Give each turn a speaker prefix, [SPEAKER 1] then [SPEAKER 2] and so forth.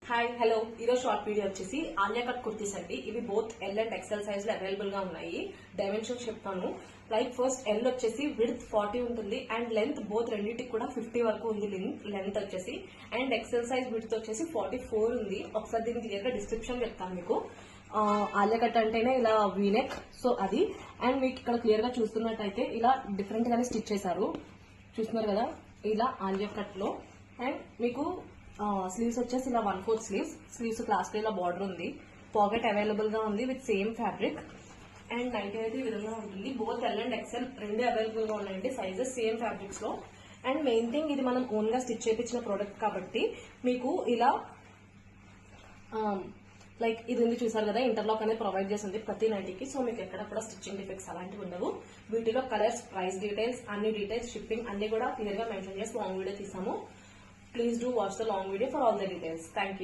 [SPEAKER 1] Hi hello ఈరోజు short video వచ్చేసి Alia cut kurtis అండి. ఇవి both L and XL size లో అవైలబుల్ గా ఉన్నాయి. డైమెన్షన్స్ చెప్తాను. లైక్ ఫస్ట్ ఎల్ వచ్చేసి విడ్త్ 40 ఉంటుంది అండ్ లెంత్ బోత్ రెండింటికి కూడా 50 వరకు ఉంది. లెంత్ వచ్చేసి అండ్ ఎక్సెల్ సైజ్ విడ్త్ వచ్చేసి 44 ఉంది. ఒకసారి దీని క్లియర్ గా డిస్క్రిప్షన్ చెప్తాను మీకు. ఆలియా కట్ అంటేనే ఇలా వీనెక్, సో అది. అండ్ మీకు ఇక్కడ క్లియర్ గా చూస్తున్నట్టయితే ఇలా డిఫరెంట్ గానే స్టిచ్ చేశారు. చూస్తున్నారు కదా, ఇలా ఆలియా కట్ లో. అండ్ మీకు స్లీవ్స్ వచ్చేసి ఇలా 1/4 స్లీవ్స్ క్లాస్ ఇలా బార్డర్ ఉంది. పాకెట్ అవైలబుల్ గా ఉంది with same fabric. And night అయితే ఈ విధంగా ఉంటుంది. బోత్ ఎల్ అండ్ ఎక్సెల్ రెండు అవైలబుల్ గా ఉన్నాయండి, సైజెస్ సేమ్ ఫ్యాబ్రిక్స్ లో. అండ్ మెయిన్ థింగ్, ఇది మనం ఓన్ గా స్టిచ్ చేయించిన ప్రోడక్ట్ కాబట్టి మీకు ఇలా లైక్ ఇది ఉంది చూసారు కదా, ఇంటర్లాక్ అనేది ప్రొవైడ్ చేసింది ప్రతి నైటీకి. సో మీకు ఎక్కడ కూడా స్టిచ్చింగ్ డిఫెక్ట్స్ అలాంటివి ఉండవు. వీటిలో కలర్స్, ప్రైస్ డీటెయిల్స్, అన్ని డీటెయిల్స్, షిప్పింగ్ అన్ని కూడా క్లియర్ గా మెన్షన్ చేసి లాంగ్ వీడియో తీసాము. Please do watch the long video for all the details. Thank you.